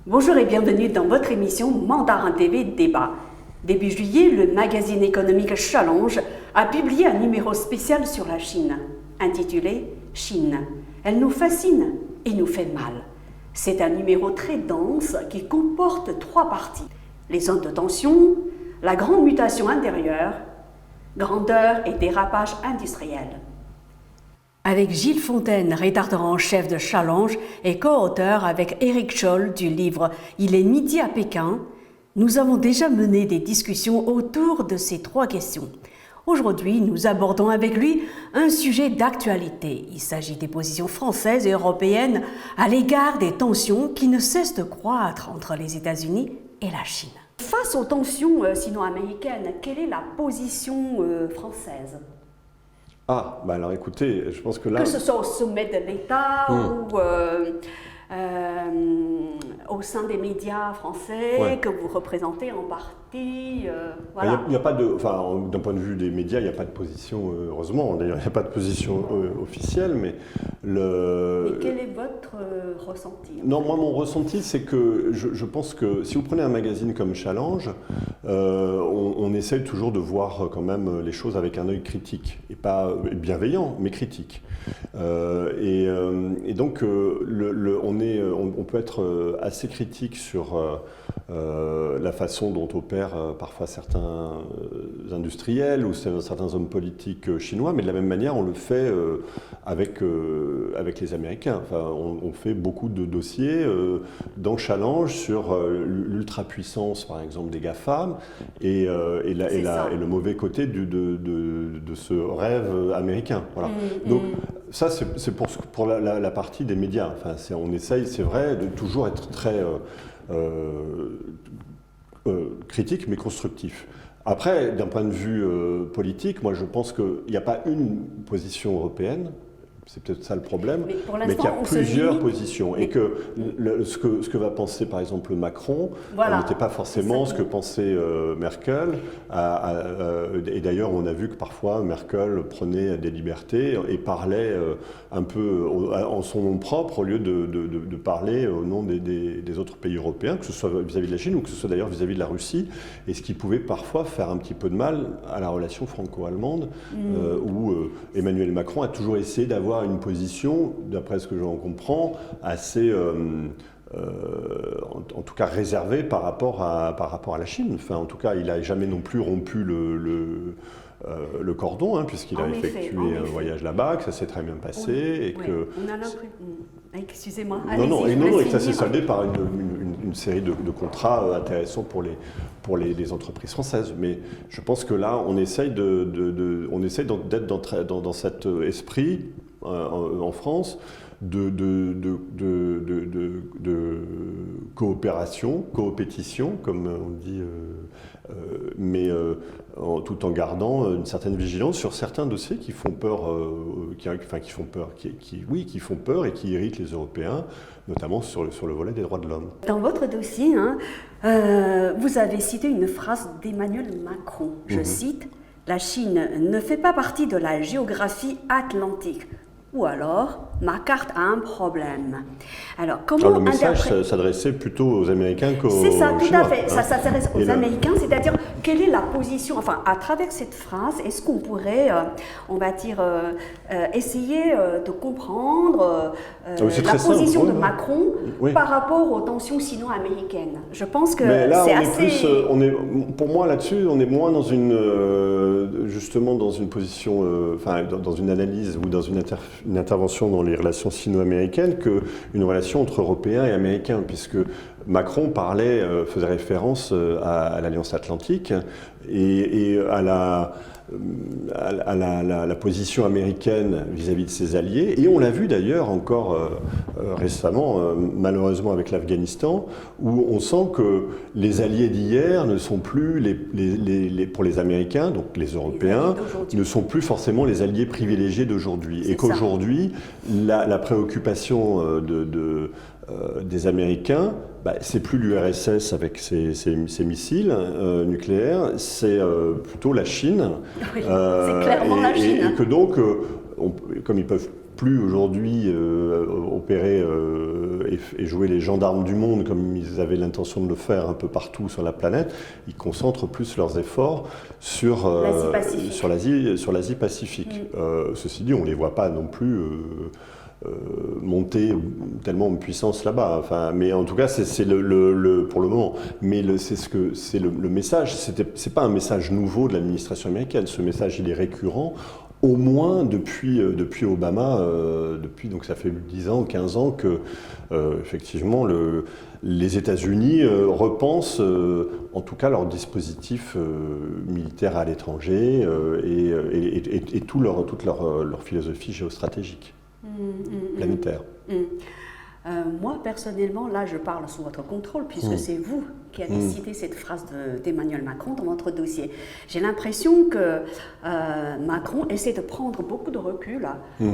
Bonjour et bienvenue dans votre émission Mandarin TV Débat. Début juillet, le magazine économique Challenge a publié un numéro spécial sur la Chine, intitulé « Chine. Elle nous fascine et nous fait mal ». C'est un numéro très dense qui comporte 3 parties. Les zones de tension, la grande mutation intérieure, grandeur et dérapage industriel. Avec Gilles Fontaine, rédacteur en chef de Challenge et co-auteur avec Éric Scholl du livre « Il est midi à Pékin », nous avons déjà mené des discussions autour de ces 3 questions. Aujourd'hui, nous abordons avec lui un sujet d'actualité. Il s'agit des positions françaises et européennes à l'égard des tensions qui ne cessent de croître entre les États-Unis et la Chine. Face aux tensions sino-américaines, quelle est la position française ? Alors écoutez, je pense que là... Que ce soit au sommet de l'État ou au sein des médias français que vous représentez en partie, voilà. Il n'y a pas de... Enfin, d'un point de vue des médias, il n'y a pas de position, heureusement, d'ailleurs, il n'y a pas de position officielle, mais le... Et quel est votre ressenti? Non, moi, mon ressenti, c'est que je pense que si vous prenez un magazine comme Challenge, on essaie toujours de voir quand même les choses avec un œil critique, et pas bienveillant, mais critique. Et donc, on peut être assez critique sur la façon dont opèrent parfois certains industriels ou certains hommes politiques chinois, mais de la même manière, on le fait avec les Américains. Enfin, on fait beaucoup de dossiers dans Challenge sur l'ultra-puissance, par exemple, des GAFAM et le mauvais côté de ce rêve américain. Voilà. Donc, ça, c'est pour la partie des médias. Enfin, on essaye, c'est vrai, de toujours être très critique, mais constructif. Après, d'un point de vue politique, moi je pense qu'il n'y a pas une position européenne. C'est peut-être ça le problème, mais qu'il y a plusieurs positions. Et que ce que va penser par exemple Macron n'était pas forcément ce que pensait Merkel. Et d'ailleurs, on a vu que parfois Merkel prenait des libertés et parlait un peu en son nom propre au lieu de parler au nom des autres pays européens, que ce soit vis-à-vis de la Chine ou que ce soit d'ailleurs vis-à-vis de la Russie, et ce qui pouvait parfois faire un petit peu de mal à la relation franco-allemande, où Emmanuel Macron a toujours essayé d'avoir une position, d'après ce que j'en comprends, assez, en tout cas réservée par rapport à la Chine. Enfin, en tout cas, il n'a jamais non plus rompu le cordon, puisqu'il a effectué un voyage là-bas, que ça s'est très bien passé. On a l'impression... Excusez-moi. Non, et que ça s'est soldé par une série de contrats intéressants pour les entreprises françaises. Mais je pense que là, on essaye d'être dans cet esprit en France de coopération, coopétition, comme on dit, mais tout en gardant une certaine vigilance sur certains dossiers qui font peur, qui font peur et qui irritent les Européens, notamment sur le volet des droits de l'homme. Dans votre dossier, vous avez cité une phrase d'Emmanuel Macron, je cite, « La Chine ne fait pas partie de la géographie atlantique ». Ou alors, ma carte a un problème. Alors, comment le message s'adressait plutôt aux Américains qu'aux Chinois. C'est ça, tout à fait. Ça s'adresse aux Américains, c'est-à-dire, quelle est la position... Enfin, à travers cette phrase, est-ce qu'on pourrait, on va dire, essayer de comprendre la position de Macron par rapport aux tensions sino-américaines? Je pense que c'est assez... Pour moi, là-dessus, on est moins justement dans une position, dans une analyse ou dans une intervention dans les relations sino-américaines qu'une relation entre Européens et Américains, puisque Macron faisait référence à l'Alliance Atlantique et à la position américaine vis-à-vis de ses alliés. Et on l'a vu d'ailleurs encore récemment, malheureusement avec l'Afghanistan, où on sent que les alliés d'hier ne sont plus, pour les Américains, donc les Européens, ne sont plus forcément les alliés privilégiés d'aujourd'hui. Et qu'aujourd'hui, la préoccupation des Américains, c'est plus l'URSS avec ses missiles nucléaires, c'est plutôt la Chine. Oui, c'est clairement la Chine. Et que donc, comme ils peuvent plus aujourd'hui opérer et jouer les gendarmes du monde comme ils avaient l'intention de le faire un peu partout sur la planète. Ils concentrent plus leurs efforts sur l'Asie-Pacifique. Ceci dit, on ne les voit pas non plus monter tellement en puissance là-bas. Enfin, mais en tout cas, c'est pour le moment. Mais c'est le message. C'est pas un message nouveau de l'administration américaine. Ce message, il est récurrent. Au moins depuis Obama, donc ça fait 10 ans, 15 ans que effectivement les États-Unis repensent en tout cas leur dispositif militaire à l'étranger et toute leur philosophie géostratégique planétaire. Moi, personnellement, là, je parle sous votre contrôle, puisque c'est vous qui avez cité cette phrase d'Emmanuel Macron dans votre dossier. J'ai l'impression que Macron essaie de prendre beaucoup de recul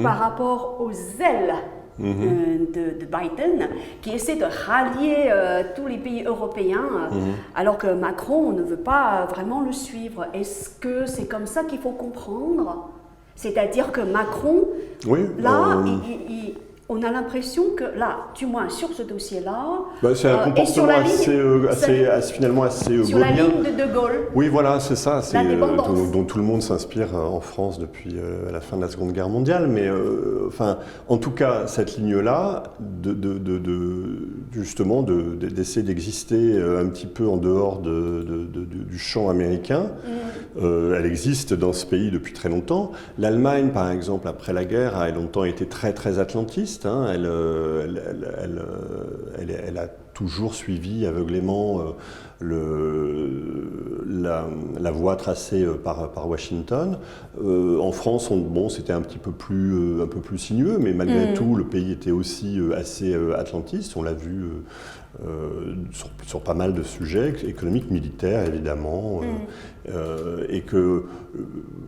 par rapport aux ailes de Biden, qui essaie de rallier tous les pays européens, alors que Macron ne veut pas vraiment le suivre. Est-ce que c'est comme ça qu'il faut comprendre ? C'est-à-dire que Macron, on a l'impression que là, du moins sur ce dossier-là, c'est un comportement finalement assez sur la ligne de Gaulle. Oui, voilà, c'est ça, dont tout le monde s'inspire en France depuis la fin de la Seconde Guerre mondiale. Mais en tout cas, cette ligne-là, justement, d'essayer d'exister un petit peu en dehors du champ américain, elle existe dans ce pays depuis très longtemps. L'Allemagne, par exemple, après la guerre, a longtemps été très très atlantiste. Elle a toujours suivi aveuglément la voie tracée par Washington. En France, c'était un peu plus sinueux, mais malgré tout, le pays était aussi assez atlantiste. On l'a vu sur pas mal de sujets, économiques, militaires, évidemment. Et que,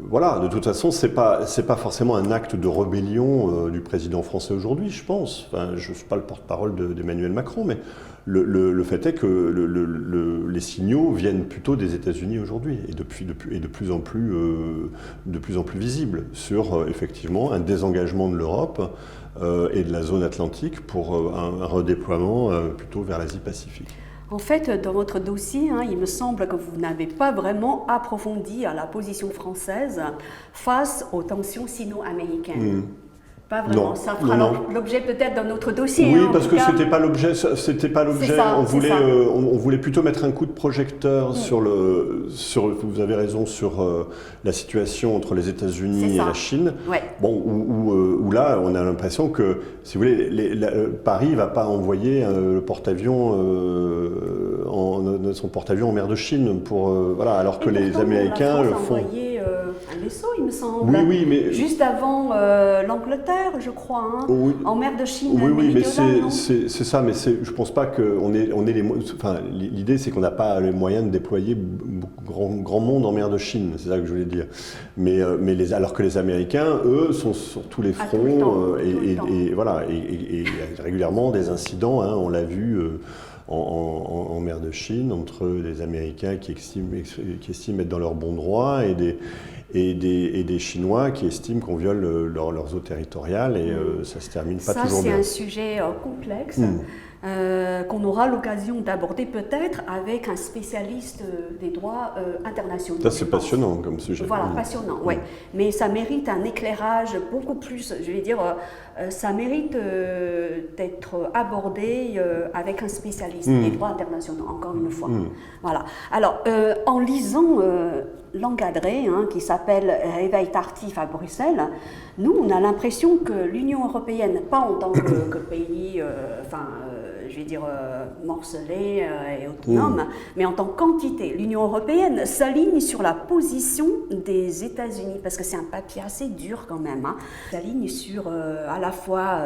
voilà, de toute façon, c'est pas forcément un acte de rébellion du président français aujourd'hui, je pense. Enfin, je ne suis pas le porte-parole d'Emmanuel Macron, mais le fait est que les signaux viennent plutôt des États-Unis aujourd'hui et de plus en plus visibles sur effectivement un désengagement de l'Europe et de la zone atlantique pour un redéploiement plutôt vers l'Asie-Pacifique. En fait, dans votre dossier, il me semble que vous n'avez pas vraiment approfondi la position française face aux tensions sino-américaines. Pas vraiment. Non, ça fera l'objet peut-être d'un autre dossier. Oui, parce que c'était pas l'objet. On voulait plutôt mettre un coup de projecteur sur vous avez raison, sur la situation entre les États-Unis et la Chine. Ouais. Bon, où là, on a l'impression que, si vous voulez, Paris va pas envoyer son porte-avions en mer de Chine alors que les Américains le font. Un vaisseau, il me semble. Oui, mais juste avant l'Angleterre, je crois, en mer de Chine. Oui, mais c'est ça, mais je pense pas qu'on ait les moyens. Enfin, l'idée, c'est qu'on n'a pas les moyens de déployer grand monde en mer de Chine. C'est ça que je voulais dire. Mais alors que les Américains, eux, sont sur tous les fronts et voilà, et régulièrement des incidents. On l'a vu. En mer de Chine, entre des Américains qui estiment être dans leur bon droit et des Chinois qui estiment qu'on viole leurs eaux territoriales et ça se termine pas toujours bien. Ça, c'est un sujet complexe qu'on aura l'occasion d'aborder peut-être avec un spécialiste des droits internationaux. Ça, c'est passionnant comme sujet. Voilà, passionnant, oui. Mais ça mérite un éclairage beaucoup plus, je vais dire, ça mérite d'être abordé avec un spécialiste des droits internationaux, encore une fois. Voilà. Alors, en lisant l'encadré qui s'appelle Réveil tardif à Bruxelles, nous, on a l'impression que l'Union européenne, pas en tant que pays, je vais dire morcelé et autonome, mais en tant qu'entité, l'Union européenne s'aligne sur la position des États-Unis, parce que c'est un papier assez dur quand même, s'aligne sur à la fois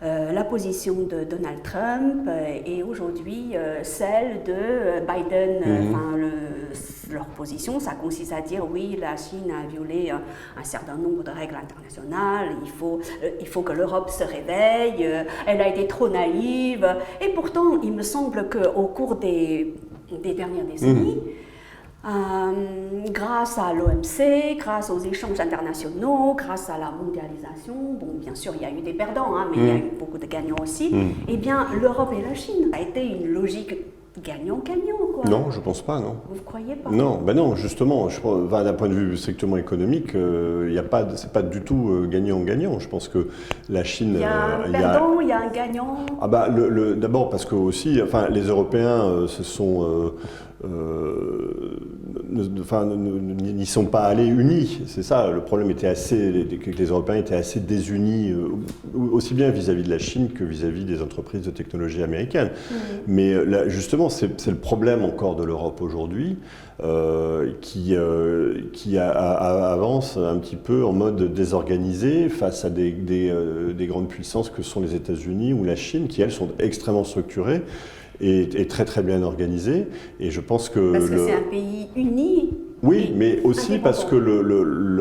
la position de Donald Trump et aujourd'hui celle de Biden. Leur position, ça consiste à dire oui, la Chine a violé un certain nombre de règles internationales, il faut que l'Europe se réveille, elle a été trop naïve. Et pourtant, il me semble qu'au cours des dernières décennies, grâce à l'OMC, grâce aux échanges internationaux, grâce à la mondialisation, bon, bien sûr, il y a eu des perdants, hein, mais il y a eu beaucoup de gagnants aussi, eh bien, l'Europe et la Chine a été une logique gagnant-gagnant, quoi. Non, je pense pas, non. Vous ne croyez pas? Non, ben non, justement, d'un point de vue strictement économique, c'est pas du tout gagnant-gagnant. Je pense que la Chine... Il y a un perdant, il y a un gagnant. Ah bah, d'abord parce que aussi, enfin, les Européens se sont... n'y sont pas allés unis. C'est ça, le problème était que les Européens étaient assez désunis, aussi bien vis-à-vis de la Chine que vis-à-vis des entreprises de technologie américaines. Mais là, justement, c'est le problème encore de l'Europe aujourd'hui, qui avance un petit peu en mode désorganisé face à des grandes puissances que sont les États-Unis ou la Chine, qui elles sont extrêmement structurées et très très bien organisées. Et je pense que parce que c'est un pays uni. Oui, mais aussi parce que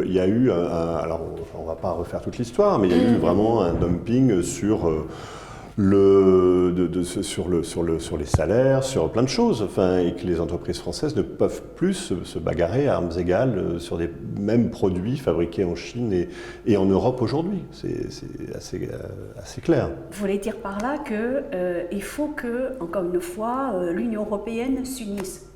il y a eu alors on va pas refaire toute l'histoire, mais il y a eu vraiment un dumping sur sur les salaires, sur plein de choses, enfin, et que les entreprises françaises ne peuvent plus se bagarrer à armes égales sur des mêmes produits fabriqués en Chine et en Europe aujourd'hui. C'est assez clair. Vous voulez dire par là qu'il faut que, encore une fois, l'Union européenne s'unisse?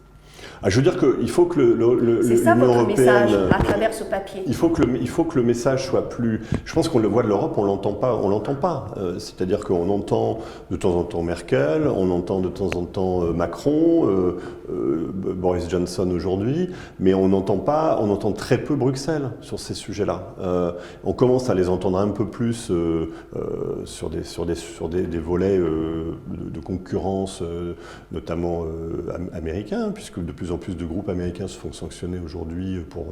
Je veux dire qu'il faut que c'est ça l'Union votre européenne, message à travers ce papier. Il faut que le message soit plus... Je pense qu'on le voit de l'Europe, on l'entend pas. C'est-à-dire qu'on entend de temps en temps Merkel, on entend de temps en temps Macron, Boris Johnson aujourd'hui, mais on entend très peu Bruxelles sur ces sujets-là. On commence à les entendre un peu plus sur des volets de concurrence, notamment américains, puisque de plus en plus de groupes américains se font sanctionner aujourd'hui pour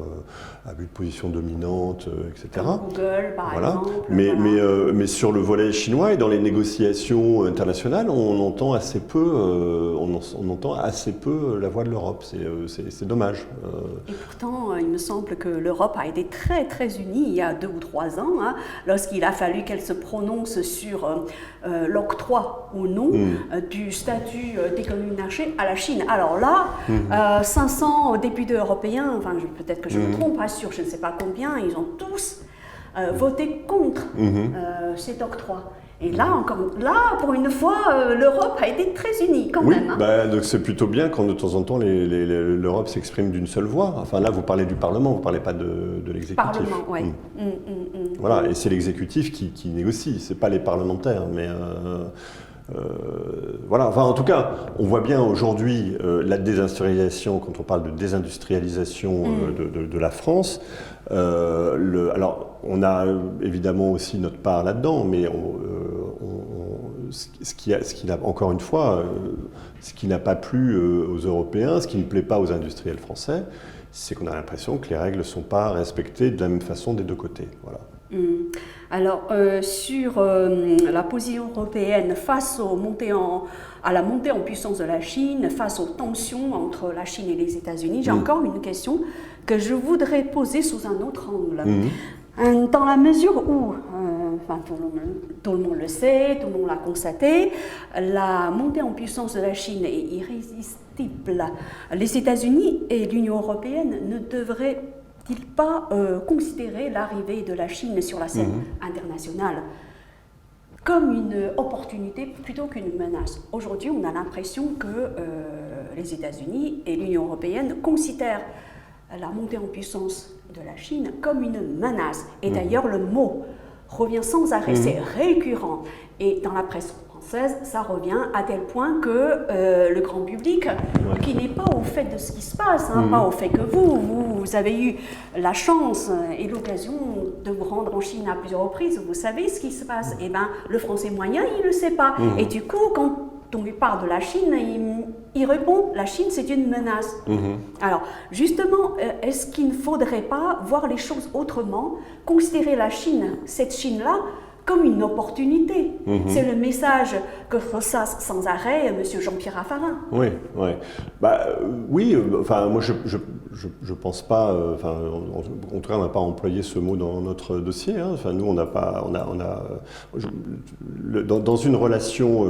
abus de position dominante, etc. Comme Google, par exemple. Mais sur le volet chinois et dans les négociations internationales, on entend assez peu, la voix de l'Europe. C'est dommage. Et pourtant, il me semble que l'Europe a été très très unie il y a 2 ou 3 ans, hein, lorsqu'il a fallu qu'elle se prononce sur l'octroi ou non du statut d'économie de marché à la Chine. Alors là, 500 députés européens, enfin peut-être que je me trompe, pas sûr, je ne sais pas combien, ils ont tous voté contre cet octroi. Et là, pour une fois, l'Europe a été très unie quand même. Hein. Donc c'est plutôt bien quand de temps en temps l'Europe s'exprime d'une seule voix. Enfin là, vous parlez du Parlement, vous ne parlez pas de l'exécutif. Parlement, oui. Voilà, et c'est l'exécutif qui négocie, ce n'est pas les parlementaires. Mais voilà, enfin en tout cas, on voit bien aujourd'hui la désindustrialisation, quand on parle de désindustrialisation de la France. Alors, on a évidemment aussi notre part là-dedans, mais ce qui n'a, encore une fois, ce qui n'a pas plu aux Européens, ce qui ne plaît pas aux industriels français, c'est qu'on a l'impression que les règles ne sont pas respectées de la même façon des deux côtés. Voilà. Alors, sur la position européenne face à la montée en puissance de la Chine, face aux tensions entre la Chine et les États-Unis, j'ai encore une question que je voudrais poser sous un autre angle. Dans la mesure où, tout le monde le sait, tout le monde l'a constaté, la montée en puissance de la Chine est irrésistible. Les États-Unis et l'Union européenne ne devraient-ils pas considérer l'arrivée de la Chine sur la scène internationale comme une opportunité plutôt qu'une menace? Aujourd'hui, on a l'impression que les États-Unis et l'Union européenne considèrent la montée en puissance de la Chine comme une menace. Et d'ailleurs, le mot revient sans arrêt, c'est récurrent. Et dans la presse française, ça revient à tel point que le grand public, qui n'est pas au fait de ce qui se passe, pas au fait que vous avez eu la chance et l'occasion de vous rendre en Chine à plusieurs reprises, vous savez ce qui se passe. Eh bien, le Français moyen, il ne le sait pas. Et du coup, quand on lui parle de la Chine, il répond « la Chine, c'est une menace ». Alors, justement, est-ce qu'il ne faudrait pas voir les choses autrement, considérer la Chine, cette Chine-là, comme une opportunité? C'est le message que ressasse sans arrêt M. Jean-Pierre Raffarin. Oui. Enfin, moi, je pense pas. En tout cas, on n'a pas employé ce mot dans notre dossier. Enfin, nous, on n'a pas. Dans une relation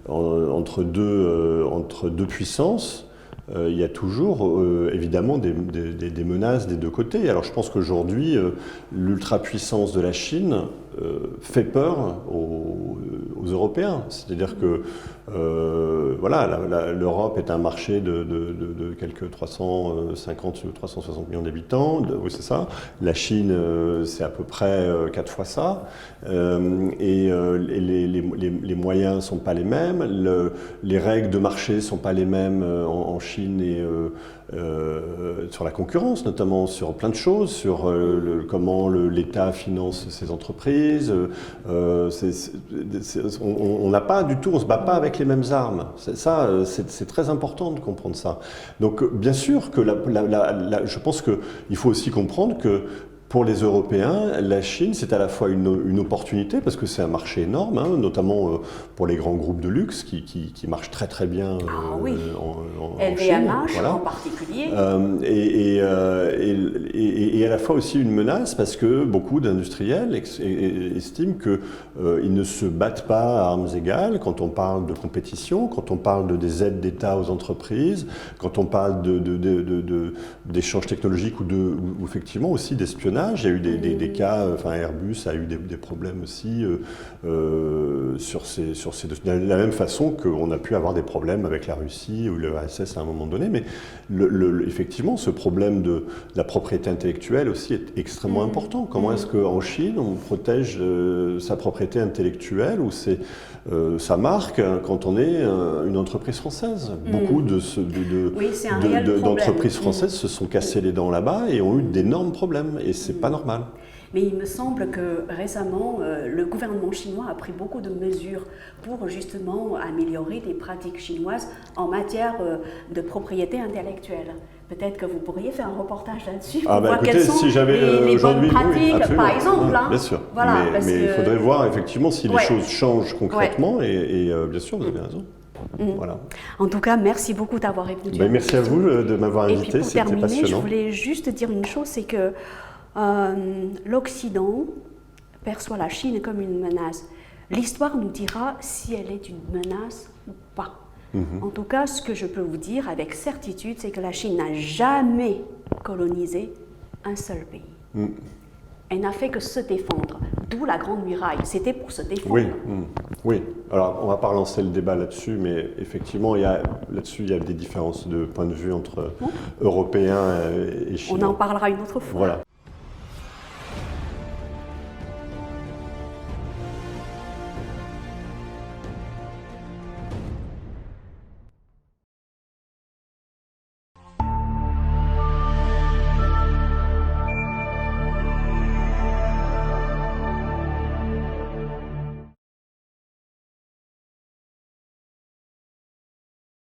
entre deux puissances, il y a toujours évidemment des menaces des deux côtés. Alors je pense qu'aujourd'hui, l'ultra-puissance de la Chine fait peur aux Européens. C'est-à-dire que voilà, l'Europe est un marché de quelques 350 ou 360 millions d'habitants, oui c'est ça. La Chine, c'est à peu près 4 fois ça. Et les moyens ne sont pas les mêmes, les règles de marché ne sont pas les mêmes en Chine et sur la concurrence, notamment sur plein de choses, sur comment l'État finance ses entreprises. On n'a pas du tout, on ne se bat pas avec les mêmes armes. C'est très important de comprendre ça. Donc bien sûr que je pense qu'il faut aussi comprendre que pour les Européens, la Chine, c'est à la fois une opportunité, parce que c'est un marché énorme, hein, notamment pour les grands groupes de luxe qui marchent très très bien en Chine. Voilà. En particulier. Et à la fois aussi une menace, parce que beaucoup d'industriels estiment qu'ils ne se battent pas à armes égales quand on parle de compétition, quand on parle des aides d'État aux entreprises, quand on parle d'échanges technologiques ou effectivement aussi d'espionnage. Il y a eu des cas, enfin Airbus a eu des problèmes aussi de la même façon qu'on a pu avoir des problèmes avec la Russie ou le RSS à un moment donné, mais effectivement ce problème de la propriété intellectuelle aussi est extrêmement important. Comment est-ce qu'en Chine on protège sa propriété intellectuelle ou sa marque quand on est une entreprise française? Beaucoup d'entreprises françaises se sont cassées les dents là-bas et ont eu d'énormes problèmes, et c'est pas normal. Mais il me semble que récemment, le gouvernement chinois a pris beaucoup de mesures pour justement améliorer les pratiques chinoises en matière de propriété intellectuelle. Peut-être que vous pourriez faire un reportage là-dessus pour voir quelles sont les bonnes pratiques, par exemple. Bien sûr, voilà, mais il faudrait voir effectivement si les choses changent concrètement, et bien sûr, vous avez raison. Voilà. En tout cas, merci beaucoup d'avoir répondu. Merci à vous de m'avoir invité, c'était passionnant. Et puis pour terminer, je voulais juste dire une chose, c'est que l'Occident perçoit la Chine comme une menace. L'histoire nous dira si elle est une menace ou pas. En tout cas, ce que je peux vous dire avec certitude, c'est que la Chine n'a jamais colonisé un seul pays. Elle n'a fait que se défendre, d'où la Grande Muraille. C'était pour se défendre. Oui. Alors, on ne va pas relancer le débat là-dessus, mais effectivement, là-dessus, il y a des différences de point de vue entre Européens et Chinois. On en parlera une autre fois. Voilà.